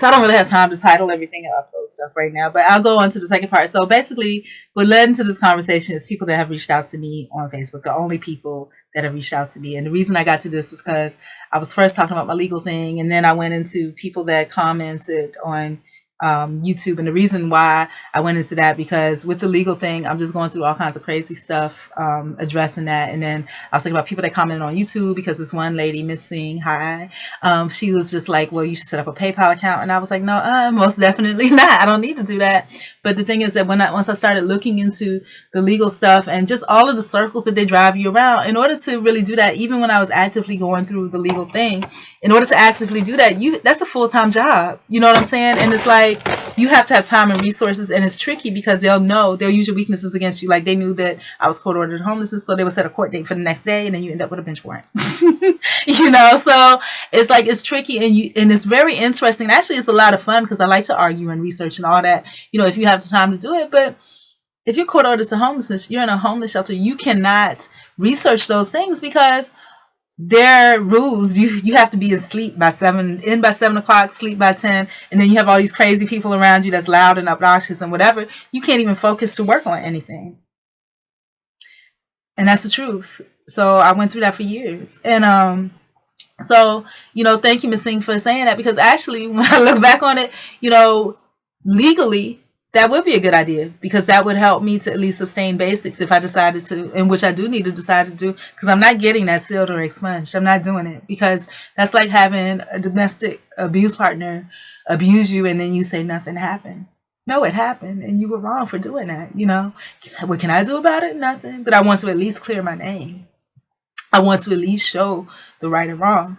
So I don't really have time to title everything and upload stuff right now, but I'll go on to the second part. So basically, what led into this conversation is people that have reached out to me on Facebook, the only people that have reached out to me. And the reason I got to this was because I was first talking about my legal thing, and then I went into people that commented on YouTube. And the reason why I went into that, because with the legal thing, I'm just going through all kinds of crazy stuff, addressing that. And then I was thinking about people that commented on YouTube, because this one lady, Miss Singh, hi, she was just like, well, you should set up a PayPal account. And I was like, no, most definitely not. I don't need to do that. But the thing is that once I started looking into the legal stuff and just all of the circles that they drive you around, in order to really do that, even when I was actively going through the legal thing, in order to actively do that, that's a full-time job. You know what I'm saying? And it's like, you have to have time and resources, and it's tricky because they'll use your weaknesses against you. Like, they knew that I was court ordered homelessness, so they would set a court date for the next day, and then you end up with a bench warrant. So it's like, it's tricky, and it's very interesting. Actually, it's a lot of fun because I like to argue and research and all that, if you have the time to do it. But if you're court ordered to homelessness, you're in a homeless shelter, you cannot research those things because their rules, you have to be asleep by 7, in by 7 o'clock, sleep by 10, and then you have all these crazy people around you that's loud and obnoxious and whatever. You can't even focus to work on anything. And that's the truth. So I went through that for years. And so, thank you, Ms. Singh, for saying that, because actually, when I look back on it, legally, that would be a good idea, because that would help me to at least sustain basics if I decided to, and which I do need to decide to do, because I'm not getting that sealed or expunged. I'm not doing it, because that's like having a domestic abuse partner abuse you and then you say nothing happened. No, it happened, and you were wrong for doing that. What can I do about it? Nothing. But I want to at least clear my name. I want to at least show the right and wrong.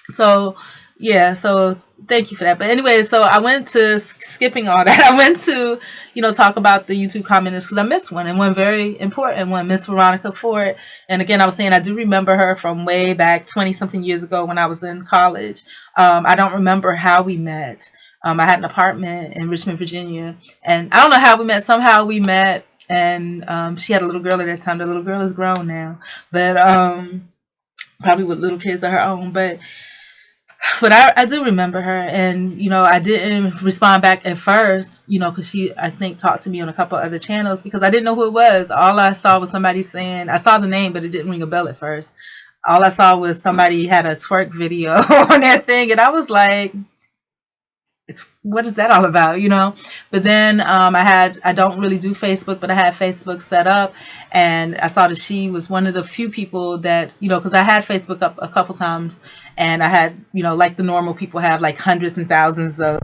So, yeah, so thank you for that. But anyway, so I went to, skipping all that, I went to, talk about the YouTube commenters, because I missed one, and one very important one, Miss Veronica Ford. And again, I was saying I do remember her from way back 20-something years ago when I was in college. I don't remember how we met. I had an apartment in Richmond, Virginia, and I don't know how we met. Somehow we met, and she had a little girl at that time. The little girl is grown now, but probably with little kids of her own. But I do remember her, and I didn't respond back at first, because she, I think, talked to me on a couple other channels, because I didn't know who it was. All I saw was somebody saying, I saw the name, but it didn't ring a bell at first. All I saw was somebody had a twerk video on their thing, and I was like, what is that all about, But then I don't really do Facebook, but I had Facebook set up, and I saw that she was one of the few people that, because I had Facebook up a couple times, and I had, like the normal people have, like hundreds and thousands of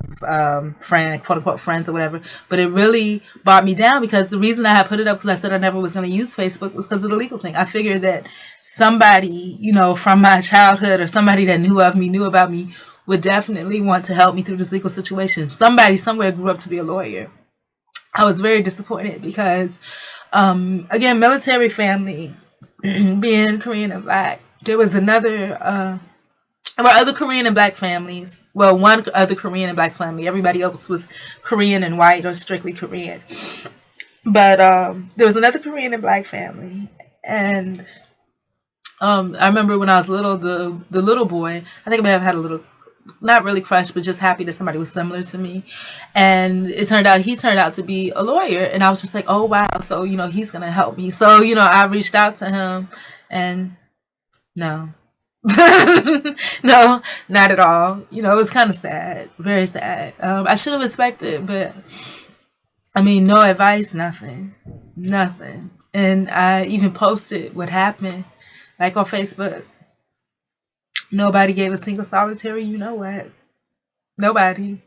friends, quote unquote friends or whatever. But it really brought me down, because the reason I had put it up, because I said I never was going to use Facebook, was because of the legal thing. I figured that somebody, from my childhood, or somebody that knew about me, would definitely want to help me through this legal situation. Somebody somewhere grew up to be a lawyer. I was very disappointed because, again, military family, being Korean and Black, there was there were other Korean and Black families. Well, one other Korean and Black family. Everybody else was Korean and white, or strictly Korean. But there was another Korean and Black family. And I remember when I was little, the little boy, I think I may have had a little, not really crushed, but just happy that somebody was similar to me. And he turned out to be a lawyer, and I was just like, oh wow, so he's gonna help me. So I reached out to him, and no. No, not at all. It was kind of sad, very sad. I should have expected, but I mean, no advice, nothing. And I even posted what happened, like on Facebook. Nobody gave a single solitary, nobody.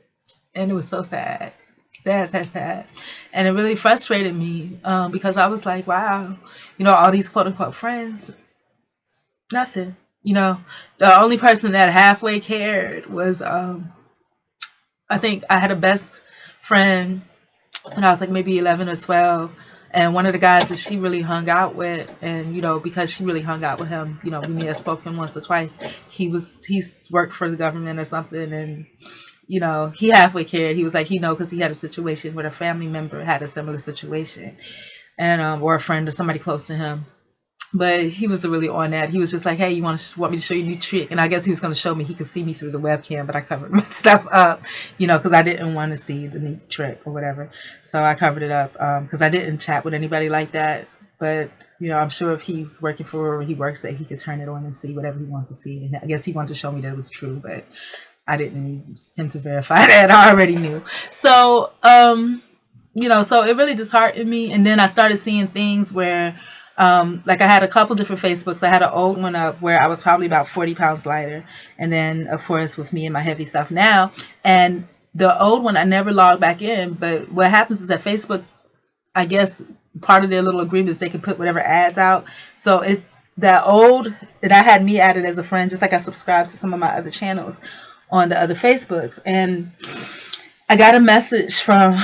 And it was so sad. Sad. And it really frustrated me, because I was like, wow, all these quote unquote friends, nothing. The only person that halfway cared was, I think I had a best friend when I was like maybe 11 or 12. And one of the guys that she really hung out with, and because she really hung out with him, we may have spoken once or twice. He's worked for the government or something, and he halfway cared. He was like, because he had a situation where a family member had a similar situation, and or a friend or somebody close to him. But he was really on that. He was just like, "Hey, you want me to show you a new trick?" And I guess he was going to show me. He could see me through the webcam, but I covered my stuff up, because I didn't want to see the neat trick or whatever. So I covered it up because I didn't chat with anybody like that. But I'm sure if he's working for where he works at, he could turn it on and see whatever he wants to see. And I guess he wanted to show me that it was true, but I didn't need him to verify that. I already knew. So so it really disheartened me. And then I started seeing things where, like I had a couple different Facebooks. I had an old one up where I was probably about 40 pounds lighter. And then, of course, with me and my heavy stuff now. And the old one, I never logged back in. But what happens is that Facebook, I guess, part of their little agreement is they can put whatever ads out. So it's that old that I had me added as a friend, just like I subscribed to some of my other channels on the other Facebooks. And I got a message from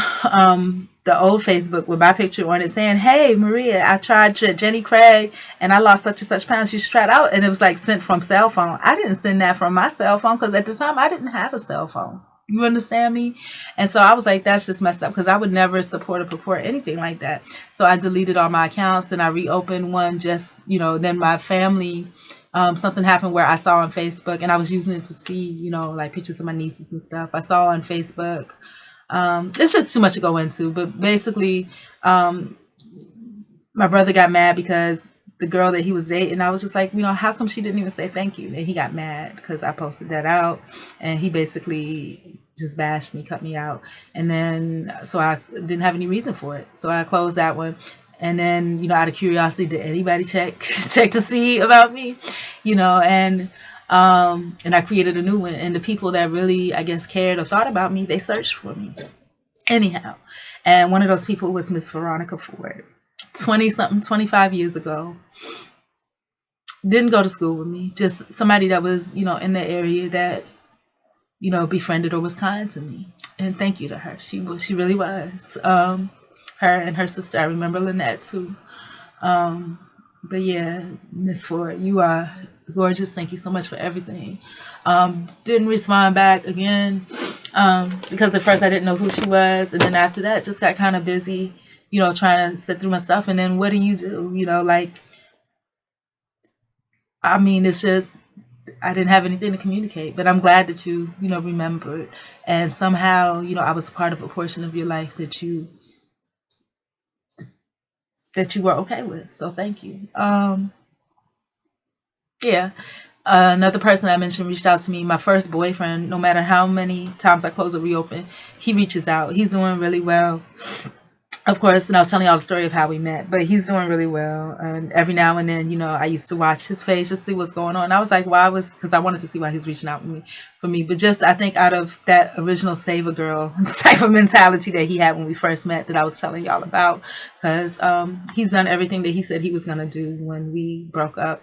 the old Facebook with my picture on it saying, "Hey, Maria, I tried Jenny Craig and I lost such and such pounds. You should try it out." And it was like sent from cell phone. I didn't send that from my cell phone because at the time I didn't have a cell phone. You understand me? And so I was like, that's just messed up because I would never support or purport anything like that. So I deleted all my accounts and I reopened one just, then my family, something happened where I saw on Facebook and I was using it to see, like pictures of my nieces and stuff. I saw on Facebook. It's just too much to go into, but basically, my brother got mad because the girl that he was dating, I was just like, how come she didn't even say thank you? And he got mad because I posted that out, and he basically just bashed me, cut me out. And then, so I didn't have any reason for it. So I closed that one. And then, out of curiosity, did anybody check to see about me? And I created a new one. And the people that really, I guess, cared or thought about me, they searched for me. Anyhow, and one of those people was Miss Veronica Ford. 25 years ago. Didn't go to school with me. Just somebody that was, in the area that, befriended or was kind to me. And thank you to her. She really was. Her and her sister. I remember Lynette too. But yeah, Miss Ford, you are gorgeous. Thank you so much for everything. Didn't respond back again because at first I didn't know who she was. And then after that, just got kind of busy, trying to sit through my stuff. And then what do? It's just, I didn't have anything to communicate. But I'm glad that you, remembered. And somehow, I was part of a portion of your life that you were okay with. So thank you. Yeah. Another person I mentioned reached out to me. My first boyfriend, no matter how many times I close or reopen, he reaches out. He's doing really well. Of course, and I was telling y'all the story of how we met, but he's doing really well. And every now and then, I used to watch his page just to see what's going on. And I was like, because I wanted to see why he's reaching out for me. But just, I think out of that original save a girl type of mentality that he had when we first met that I was telling y'all about, because he's done everything that he said he was going to do when we broke up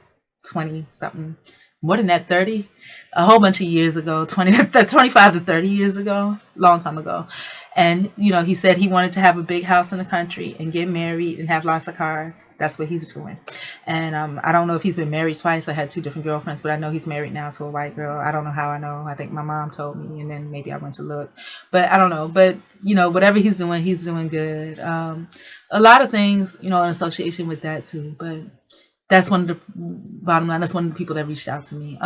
20 something. More than that, 30, a whole bunch of years ago, 25 to 30 years ago, long time ago. And, he said he wanted to have a big house in the country and get married and have lots of cars. That's what he's doing. And I don't know if he's been married twice or had two different girlfriends, but I know he's married now to a white girl. I don't know how I know. I think my mom told me, and then maybe I went to look. But I don't know. But, whatever he's doing good. A lot of things, in association with that too. But that's one of the bottom line. That's one of the people that reached out to me.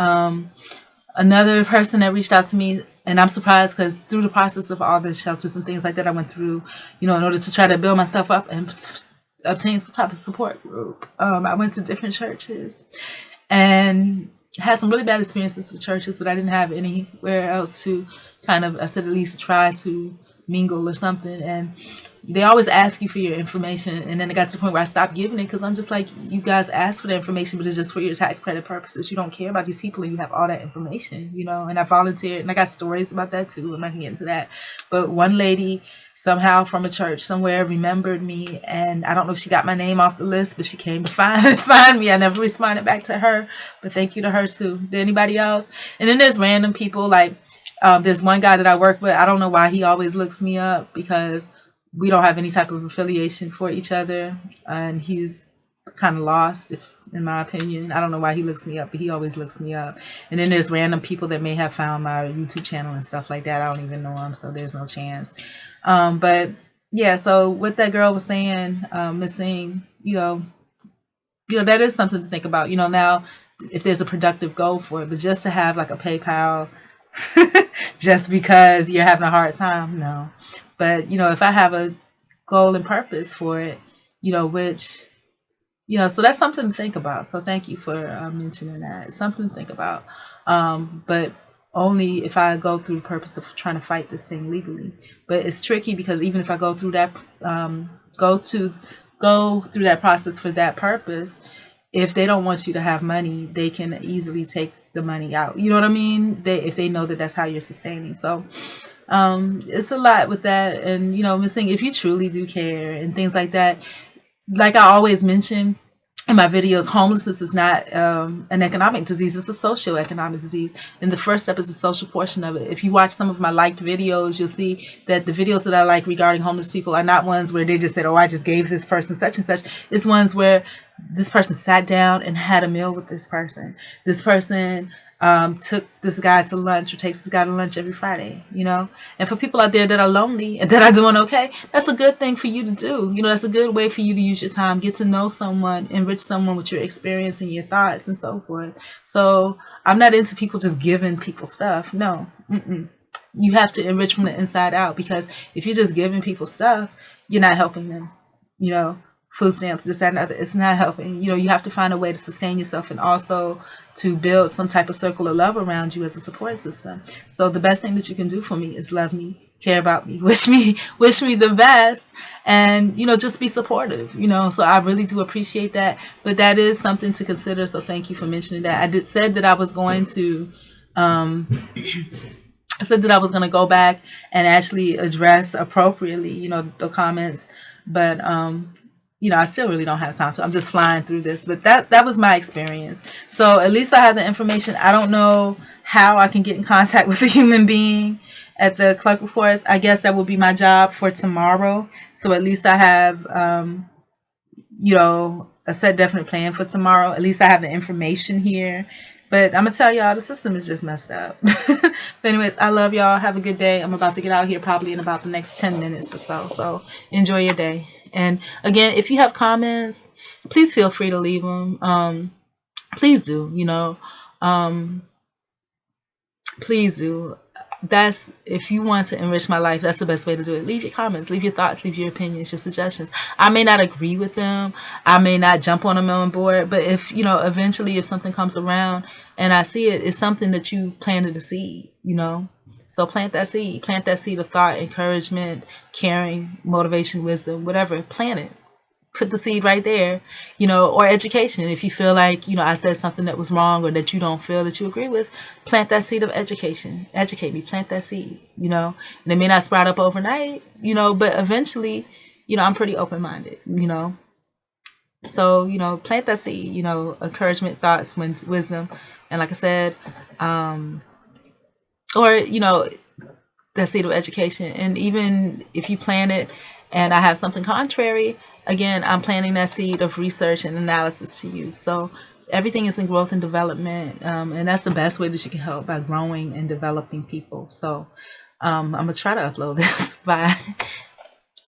Another person that reached out to me, and I'm surprised because through the process of all the shelters and things like that I went through, in order to try to build myself up and obtain some type of support group, I went to different churches and had some really bad experiences with churches, but I didn't have anywhere else to kind of, I said, at least try to mingle or something. And they always ask you for your information, and then it got to the point where I stopped giving it because I'm just like, you guys ask for the information, but it's just for your tax credit purposes. You don't care about these people, and you have all that information, and I volunteered, and I got stories about that too. I'm not gonna get into that, but one lady somehow from a church somewhere remembered me, and I don't know if she got my name off the list, but she came to find me. I never responded back to her, but thank you to her too. Did anybody else? And then there's random people like there's one guy that I work with. I don't know why he always looks me up because we don't have any type of affiliation for each other, and he's kind of lost, in my opinion. I don't know why he looks me up, but he always looks me up. And then there's random people that may have found my YouTube channel and stuff like that. I don't even know them, so there's no chance. But yeah, so what that girl was saying, missing, that is something to think about. Now if there's a productive goal for it, but just to have like a PayPal just because you're having a hard time, no. But if I have a goal and purpose for it, which so that's something to think about. So thank you for mentioning that. It's something to think about. But only if I go through the purpose of trying to fight this thing legally. But it's tricky because even if I go through that, go to go through that process for that purpose, if they don't want you to have money, they can easily take the money out. You know what I mean? If they know that that's how you're sustaining. So it's a lot with that. And missing, if you truly do care and things like that, like I always mention in my videos, homelessness is not an economic disease. It's a socioeconomic disease. And the first step is the social portion of it. If you watch some of my liked videos, you'll see that the videos that I like regarding homeless people are not ones where they just said, oh, I just gave this person such and such. It's ones where this person sat down and had a meal with this person. This person took this guy to lunch or takes this guy to lunch every Friday, And for people out there that are lonely and that are doing okay, that's a good thing for you to do. That's a good way for you to use your time, get to know someone, enrich someone with your experience and your thoughts and so forth. So I'm not into people just giving people stuff. No. You have to enrich from the inside out, because if you're just giving people stuff, you're not helping them. Food stamps, this, that, and other. It's not helping. You have to find a way to sustain yourself and also to build some type of circle of love around you as a support system. So the best thing that you can do for me is love me, care about me, wish me the best, and just be supportive. So I really do appreciate that. But that is something to consider. So thank you for mentioning that. I said that I was going to. I said that I was going to go back and actually address appropriately, the comments, but I still really don't have time to. I'm just flying through this, but that was my experience. So at least I have the information. I don't know how I can get in contact with a human being at the clerk of courts. I guess that will be my job for tomorrow. So at least I have, a set definite plan for tomorrow. At least I have the information here. But I'm going to tell y'all, the system is just messed up. But anyways, I love y'all. Have a good day. I'm about to get out of here probably in about the next 10 minutes or so. So enjoy your day. And again, if you have comments, please feel free to leave them. Please do, please do. That's, if you want to enrich my life, that's the best way to do it. Leave your comments, leave your thoughts, leave your opinions, your suggestions. I may not agree with them, I may not jump on them on board, but if eventually if something comes around and I see it, it's something that you planted a seed, So plant that seed of thought, encouragement, caring, motivation, wisdom, whatever. Plant it. Put the seed right there, or education. If you feel like, I said something that was wrong or that you don't feel that you agree with, plant that seed of education. Educate me, plant that seed, and it may not sprout up overnight, but eventually, I'm pretty open-minded, So, plant that seed, encouragement, thoughts, wisdom. And like I said, or, that seed of education. And even if you plant it and I have something contrary, again, I'm planting that seed of research and analysis to you. So everything is in growth and development, and that's the best way that you can help, by growing and developing people. So I'm going to try to upload this. Bye.